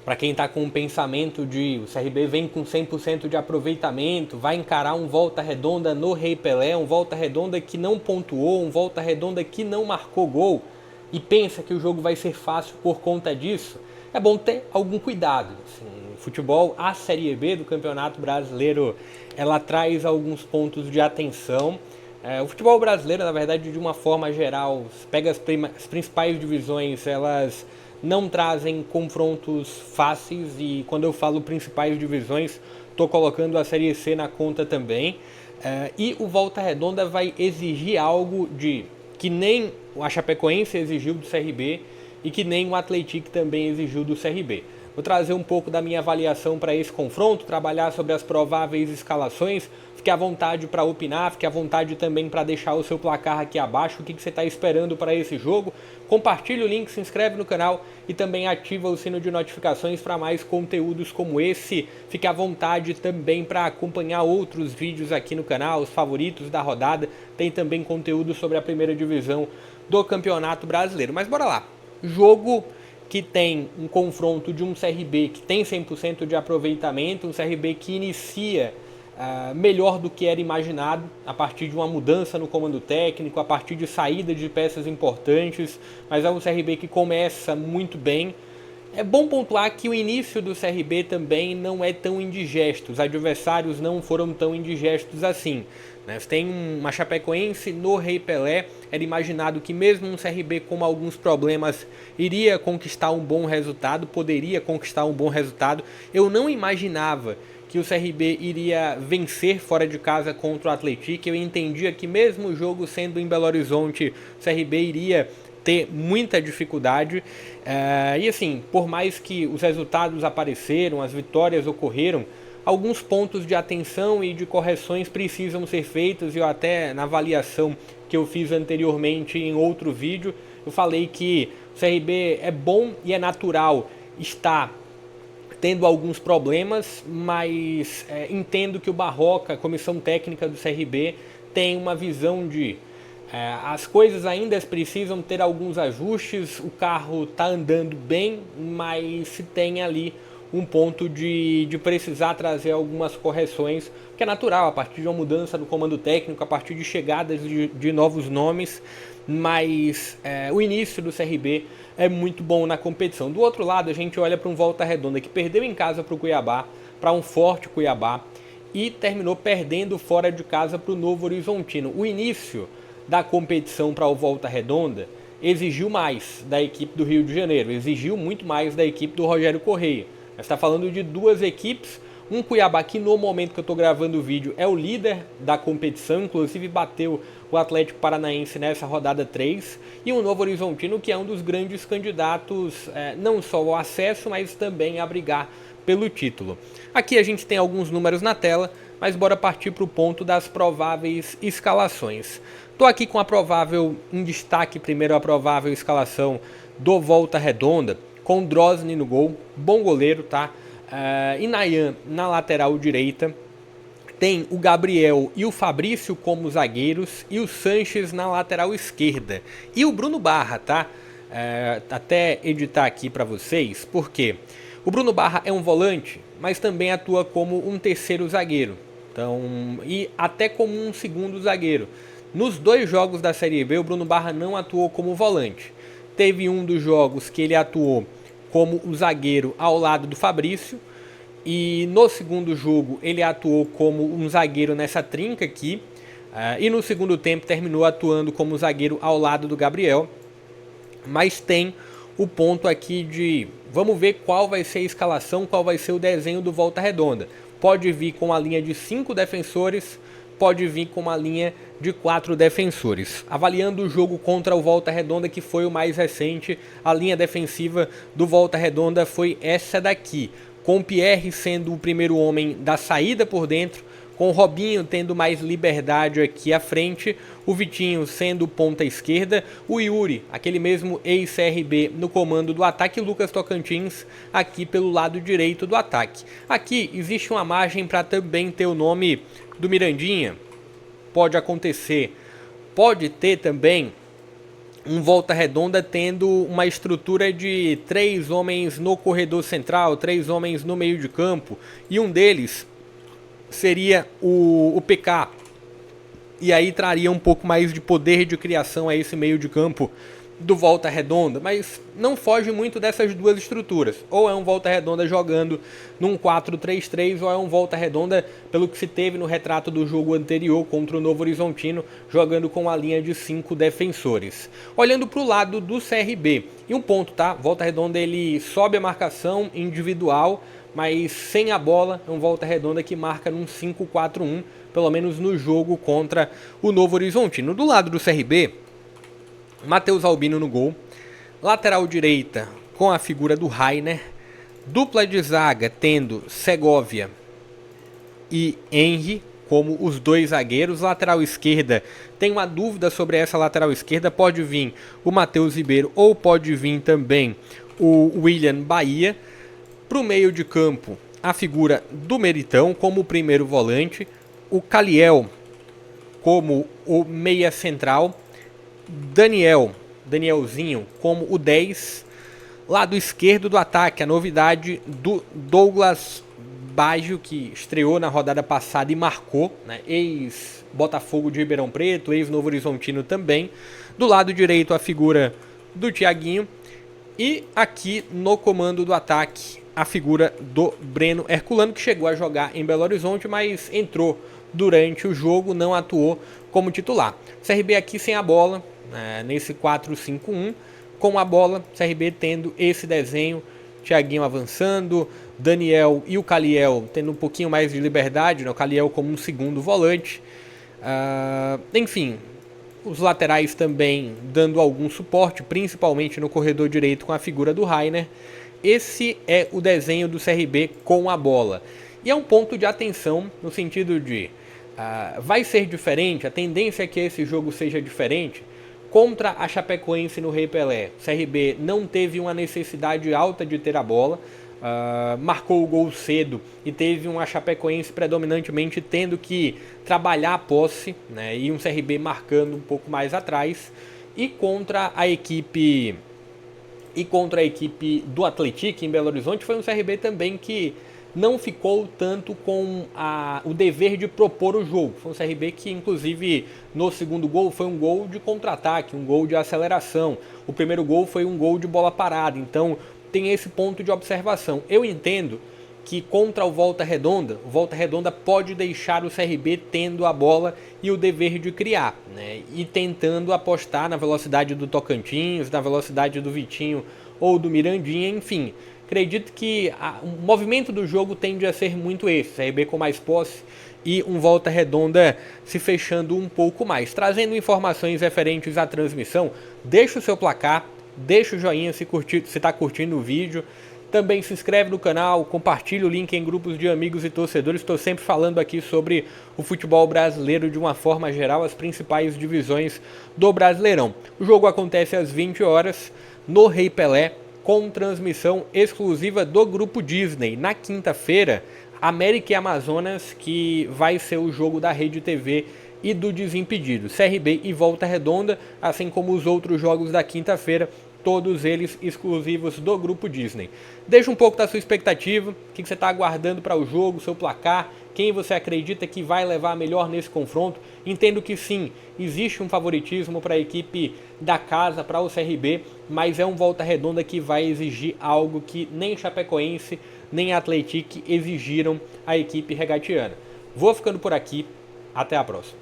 Para quem está com o pensamento de o CRB vem com 100% de aproveitamento, vai encarar um Volta Redonda no Rei Pelé, um Volta Redonda que não pontuou, um Volta Redonda que não marcou gol, e pensa que o jogo vai ser fácil por conta disso, é bom ter algum cuidado. Assim, futebol, a Série B do Campeonato Brasileiro, ela traz alguns pontos de atenção. O futebol brasileiro, na verdade, de uma forma geral, pega as principais divisões, elas não trazem confrontos fáceis, e quando eu falo principais divisões, estou colocando a Série C na conta também. E o Volta Redonda vai exigir algo que nem a Chapecoense exigiu do CRB e que nem o Atlético também exigiu do CRB. Vou trazer um pouco da minha avaliação para esse confronto, trabalhar sobre as prováveis escalações. Fique à vontade para opinar, fique à vontade também para deixar o seu placar aqui abaixo, o que você está esperando para esse jogo. Compartilhe o link, se inscreve no canal e também ativa o sino de notificações para mais conteúdos como esse. Fique à vontade também para acompanhar outros vídeos aqui no canal, os favoritos da rodada. Tem também conteúdo sobre a primeira divisão do Campeonato Brasileiro. Mas bora lá. Jogo que tem um confronto de um CRB que tem 100% de aproveitamento, um CRB que inicia melhor do que era imaginado, a partir de uma mudança no comando técnico, a partir de saída de peças importantes, mas é um CRB que começa muito bem. É bom pontuar que o início do CRB também não é tão indigesto, os adversários não foram tão indigestos assim. Você tem uma Chapecoense no Rei Pelé, era imaginado que mesmo um CRB com alguns problemas iria conquistar um bom resultado, poderia conquistar um bom resultado. Eu não imaginava que o CRB iria vencer fora de casa contra o Atlético. Eu entendia que mesmo o jogo sendo em Belo Horizonte, o CRB iria ter muita dificuldade. E assim, por mais que os resultados apareceram, as vitórias ocorreram, alguns pontos de atenção e de correções precisam ser feitos. E eu até, na avaliação que eu fiz anteriormente em outro vídeo, eu falei que o CRB é bom e é natural estar tendo alguns problemas, mas entendo que o Barroca, a comissão técnica do CRB, tem uma visão de as coisas ainda precisam ter alguns ajustes, o carro está andando bem, mas se tem ali um ponto de precisar trazer algumas correções, que é natural, a partir de uma mudança no comando técnico, a partir de chegadas de novos nomes, mas o início do CRB é muito bom na competição. Do outro lado, a gente olha para um Volta Redonda que perdeu em casa para o Cuiabá, para um forte Cuiabá, e terminou perdendo fora de casa para o Novo Horizontino. O início da competição para o Volta Redonda exigiu mais da equipe do Rio de Janeiro, exigiu muito mais da equipe do Rogério Correia. Nós está falando de duas equipes, um Cuiabá que no momento que eu estou gravando o vídeo é o líder da competição, inclusive bateu o Atlético Paranaense nessa rodada 3, e um Novo Horizontino que é um dos grandes candidatos não só ao acesso, mas também a brigar pelo título. Aqui a gente tem alguns números na tela, mas bora partir para o ponto das prováveis escalações. Estou aqui com a provável, em destaque primeiro a provável escalação do Volta Redonda, com Drosny no gol, bom goleiro, tá? E Nayan na lateral direita. Tem o Gabriel e o Fabrício como zagueiros e o Sanches na lateral esquerda. E o Bruno Barra, tá? Até editar aqui para vocês, porque o Bruno Barra é um volante, mas também atua como um terceiro zagueiro. Então, e até como um segundo zagueiro. Nos dois jogos da Série B, o Bruno Barra não atuou como volante. Teve um dos jogos que ele atuou como o zagueiro ao lado do Fabrício, e no segundo jogo ele atuou como um zagueiro nessa trinca aqui, e no segundo tempo terminou atuando como zagueiro ao lado do Gabriel. Mas tem o ponto aqui de vamos ver qual vai ser a escalação, qual vai ser o desenho do Volta Redonda. Pode vir com a linha de 5 defensores, pode vir com uma linha de 4 defensores. Avaliando o jogo contra o Volta Redonda, que foi o mais recente, a linha defensiva do Volta Redonda foi essa daqui, com o Pierre sendo o primeiro homem da saída por dentro, com o Robinho tendo mais liberdade aqui à frente, o Vitinho sendo ponta esquerda, o Yuri, aquele mesmo ex-CRB, no comando do ataque, e Lucas Tocantins aqui pelo lado direito do ataque. Aqui existe uma margem para também ter o nome do Mirandinha, pode acontecer. Pode ter também um Volta Redonda tendo uma estrutura de 3 homens no corredor central, 3 homens no meio de campo, e um deles seria o PK. E aí traria um pouco mais de poder de criação a esse meio de campo do Volta Redonda, mas não foge muito dessas duas estruturas. Ou é um Volta Redonda jogando num 4-3-3, ou é um Volta Redonda, pelo que se teve no retrato do jogo anterior contra o Novo Horizontino, jogando com a linha de 5 defensores. Olhando para o lado do CRB, e um ponto, tá? Volta Redonda ele sobe a marcação individual, mas sem a bola, é um Volta Redonda que marca num 5-4-1, pelo menos no jogo contra o Novo Horizontino. Do lado do CRB, Matheus Albino no gol, lateral direita com a figura do Rainer, dupla de zaga tendo Segovia e Henry como os dois zagueiros. Lateral esquerda, tem uma dúvida sobre essa lateral esquerda, pode vir o Matheus Ribeiro ou pode vir também o William Bahia. Para o meio de campo, a figura do Meritão como o primeiro volante, o Caliel como o meia central, Danielzinho como o 10. Lado esquerdo do ataque, a novidade do Douglas Baggio, que estreou na rodada passada e marcou, né? Ex-Botafogo de Ribeirão Preto, ex-Novo Horizontino também. Do lado direito, a figura do Thiaguinho. E aqui no comando do ataque, a figura do Breno Herculano, que chegou a jogar em Belo Horizonte, mas entrou durante o jogo, não atuou como titular. CRB aqui sem a bola, nesse 4-5-1, com a bola, CRB tendo esse desenho, Thiaguinho avançando, Daniel e o Caliel tendo um pouquinho mais de liberdade, né? O Caliel como um segundo volante, enfim, os laterais também dando algum suporte, principalmente no corredor direito com a figura do Rainer. Esse é o desenho do CRB com a bola. E é um ponto de atenção no sentido de vai ser diferente, a tendência é que esse jogo seja diferente. Contra a Chapecoense no Rei Pelé, o CRB não teve uma necessidade alta de ter a bola, marcou o gol cedo e teve uma Chapecoense predominantemente tendo que trabalhar a posse, né, e um CRB marcando um pouco mais atrás. E contra a equipe do Atlético em Belo Horizonte, foi um CRB também que não ficou tanto com o dever de propor o jogo. Foi um CRB que, inclusive, no segundo gol foi um gol de contra-ataque, um gol de aceleração. O primeiro gol foi um gol de bola parada. Então, tem esse ponto de observação. Eu entendo que contra o Volta Redonda pode deixar o CRB tendo a bola e o dever de criar, né? E tentando apostar na velocidade do Tocantins, na velocidade do Vitinho ou do Mirandinha, enfim. Acredito que o movimento do jogo tende a ser muito esse, CRB com mais posse e um Volta Redonda se fechando um pouco mais. Trazendo informações referentes à transmissão, deixa o seu placar, deixa o joinha se está curtindo o vídeo. Também se inscreve no canal, compartilha o link em grupos de amigos e torcedores. Estou sempre falando aqui sobre o futebol brasileiro de uma forma geral, as principais divisões do Brasileirão. O jogo acontece às 20 horas no Rei Pelé, com transmissão exclusiva do Grupo Disney. Na quinta-feira, América e Amazonas, que vai ser o jogo da Rede TV e do Desimpedidos. CRB e Volta Redonda, assim como os outros jogos da quinta-feira, todos eles exclusivos do Grupo Disney. Deixa um pouco da sua expectativa, o que você está aguardando para o jogo, seu placar, quem você acredita que vai levar melhor nesse confronto. Entendo que sim, existe um favoritismo para a equipe da casa, para o CRB, mas é um Volta Redonda que vai exigir algo que nem Chapecoense, nem Atlético exigiram a equipe regatiana. Vou ficando por aqui, até a próxima.